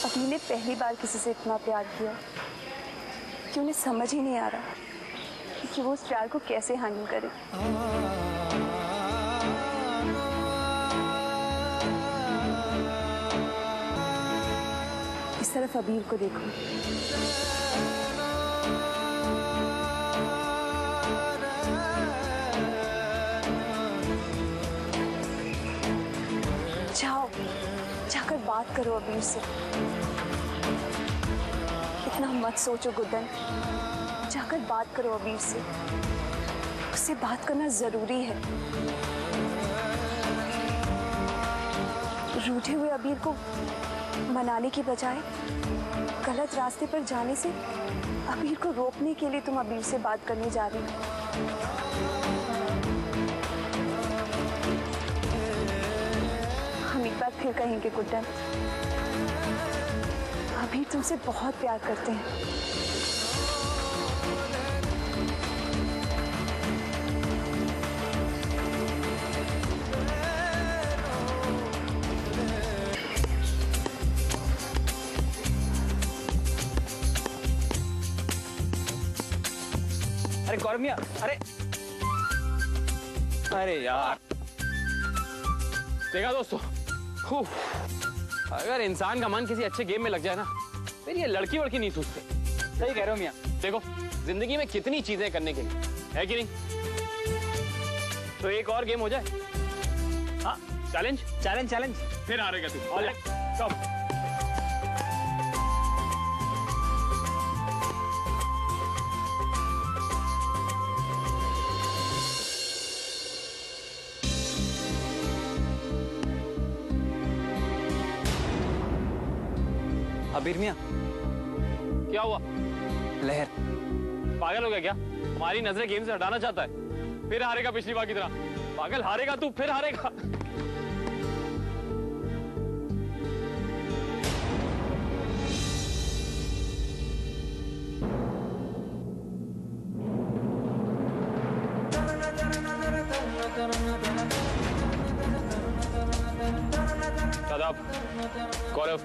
अभी ने पहली बार किसी से इतना प्यार किया कि उन्हें समझ ही नहीं आ रहा कि वो उस प्यार को कैसे हैंडल करे। इस तरफ अबीर को देखो, जाओ जाकर बात करो अबीर से। इतना मत सोचो गुड्डन, जाकर बात करो अबीर से। उससे बात करना जरूरी है। रूठे हुए अबीर को मनाने की बजाय गलत रास्ते पर जाने से अबीर को रोकने के लिए तुम अबीर से बात करने जा रही हो। हम एक बार फिर कहेंगे गुड्डन, अबीर तुमसे बहुत प्यार करते हैं। अरे गौरव मियां, अरे यार देखा दोस्तों, अगर इंसान का मन किसी अच्छे गेम में लग जाए ना, फिर ये लड़की वड़की नहीं सूझते। सही कह रहे हो मियां। देखो जिंदगी में कितनी चीजें करने के लिए है कि नहीं, तो एक और गेम हो जाए। हाँ, चैलेंज चैलेंज चैलेंज। फिर हारेगा तू। कब? अबीर मियां, क्या हुआ? लहर। पागल हो गया क्या? हमारी नजरें गेम से हटाना चाहता है। फिर हारेगा पिछली बार की तरह। पागल, हारेगा तू, फिर हारेगा। शादाब, गौरव,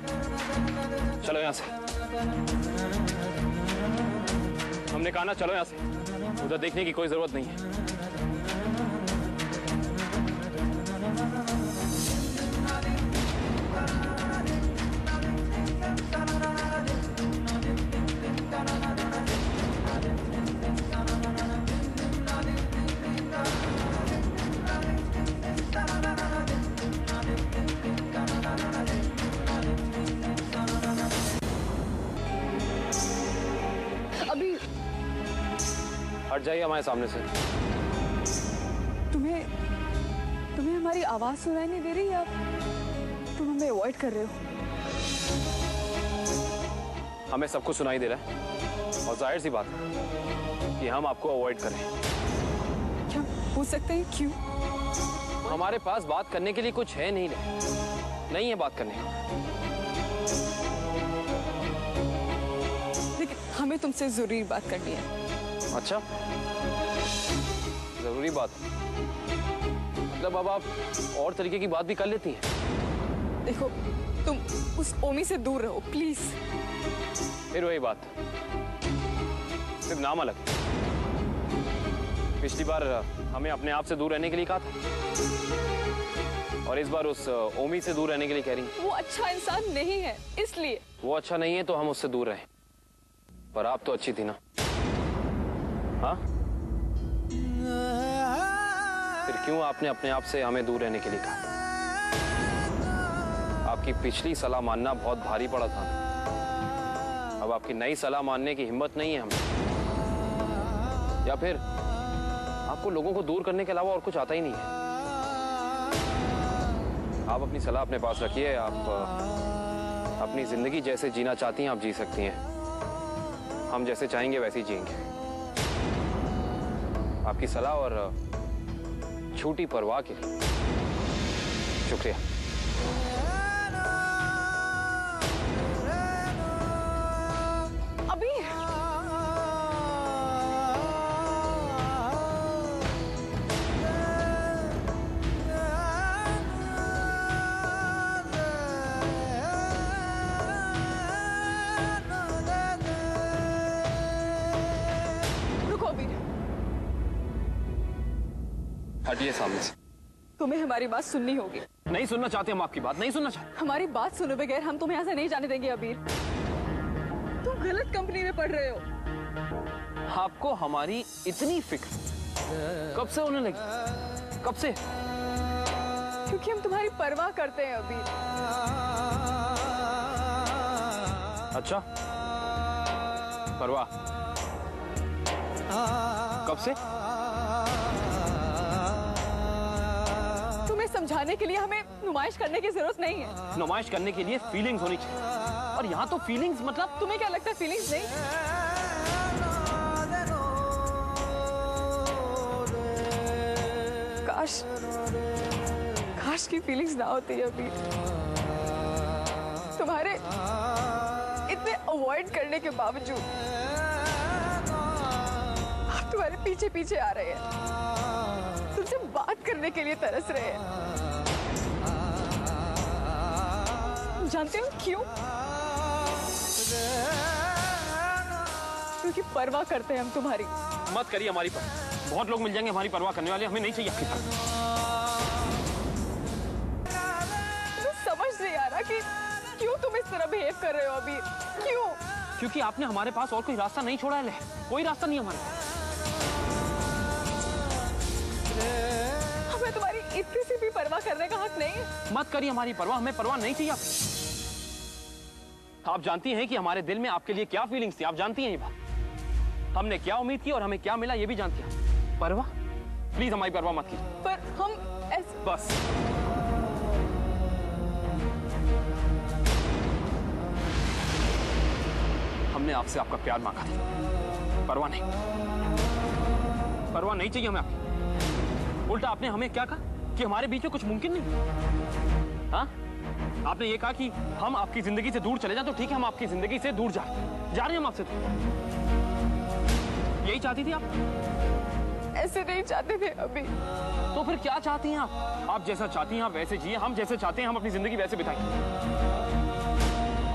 चलो यहाँ से। हमने कहा ना, चलो यहाँ से। उधर देखने की कोई जरूरत नहीं है। अबीर, हट जाइए हमारे सामने से। तुम्हें हमारी आवाज सुनाई नहीं दे रही या तुम हमें अवॉइड कर रहे हो? हमें सब कुछ सुनाई दे रहा है और जाहिर सी बात है कि हम आपको अवॉइड करें। क्या पूछ सकते हैं क्यों? हमारे पास बात करने के लिए कुछ है नहीं है बात करने का। लेकिन हमें तुमसे जरूरी बात करनी है। अच्छा, जरूरी बात? मतलब अब आप और तरीके की बात भी कर लेती हैं? देखो, तुम उस ओमी से दूर रहो प्लीज। फिर वही बात, सिर्फ नाम अलग। पिछली बार हमें अपने आप से दूर रहने के लिए कहा था और इस बार उस ओमी से दूर रहने के लिए कह रही हैं। वो अच्छा इंसान नहीं है, इसलिए। वो अच्छा नहीं है तो हम उससे दूर रहें, पर आप तो अच्छी थी ना। हाँ, फिर क्यों आपने अपने आप से हमें दूर रहने के लिए कहा? आपकी पिछली सलाह मानना बहुत भारी पड़ा था। अब आपकी नई सलाह मानने की हिम्मत नहीं है हमें, या फिर आपको लोगों को दूर करने के अलावा और कुछ आता ही नहीं है? आप अपनी सलाह अपने पास रखिए। आप अपनी जिंदगी जैसे जीना चाहती हैं आप जी सकती हैं। हम जैसे चाहेंगे वैसे ही जिएंगे। आपकी सलाह और झूठी परवाह के लिए शुक्रिया। अबीर, हटिए सामने से। तुम्हें हमारी बात सुननी होगी। नहीं सुनना चाहते हम आपकी बात, नहीं सुनना चाहते। हमारी बात सुने बगैर हम तुम्हें यहाँ से नहीं जाने देंगे अबीर। तुम गलत कंपनी में पढ़ रहे हो। आपको हमारी इतनी फिक्र कब से होने लगी? कब से? क्योंकि हम तुम्हारी परवाह करते हैं अबीर। अच्छा, परवाह कब से? तुम्हें समझाने के लिए हमें नुमाइश करने की जरूरत नहीं है। नुमाइश करने के लिए फीलिंग्स होनी चाहिए, और यहाँ तो फीलिंग्स मतलब तुम्हें क्या लगता है फीलिंग्स नहीं? काश की फीलिंग्स ना होती है अभी। तुम्हारे इतने अवॉइड करने के बावजूद आप तुम्हारे पीछे पीछे आ रहे हैं, तुमसे बात करने के लिए तरस रहे हैं। जानते हो क्यों? क्योंकि परवाह करते हैं हम तुम्हारी। मत करिए हमारी पर, बहुत लोग मिल जाएंगे हमारी परवाह करने वाले, हमें नहीं चाहिए आपकी परवाह। समझ नहीं आ रहा कि क्यों तुम इस तरह बिहेव कर रहे हो अभी। क्यों? क्योंकि आपने हमारे पास और कोई रास्ता नहीं छोड़ा है। कोई रास्ता नहीं हमारे पास। हमें तुम्हारी इतनी सी भी परवाह करने का हक नहीं है। मत करिए हमारी परवाह, हमें परवाह नहीं चाहिए आपकी। आप जानती हैं कि हमारे दिल में आपके लिए क्या फीलिंग्स थी, आप जानती हैं ये बात। हमने क्या उम्मीद की और हमें क्या मिला ये भी जानती हैं। परवाह? प्लीज हमारी परवाह मत कीजिए। पर हम ऐसे बस हमने आपसे आपका प्यार मांगा था, परवाह नहीं। परवाह नहीं चाहिए हमें आपकी। उल्टा आपने हमें क्या कहा कि हमारे बीच में कुछ मुमकिन नहीं। हाँ, आपने ये कहा कि हम आपकी जिंदगी से दूर चले जाएं, तो ठीक है, हम आपकी जिंदगी से दूर जा रहे हैं हम आपसे। यही चाहती थी आप? ऐसे नहीं चाहते थे अभी। तो फिर क्या चाहती हैं आप? आप जैसा चाहती हैं आप वैसे जिए, हम जैसे चाहते हैं हम अपनी जिंदगी वैसे बिताएं।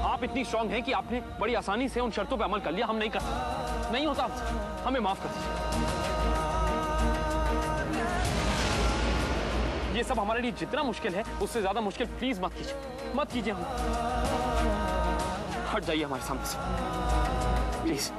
आप इतनी स्ट्रांग हैं कि आपने बड़ी आसानी से उन शर्तों पर अमल कर लिया, हम नहीं कर सकते। नहीं होता हमसे, हमें माफ कर दीजिए। ये सब हमारे लिए जितना मुश्किल है उससे ज्यादा मुश्किल प्लीज मत कीजिए, मत कीजिए। हम हट जाइए हमारे सामने से प्लीज।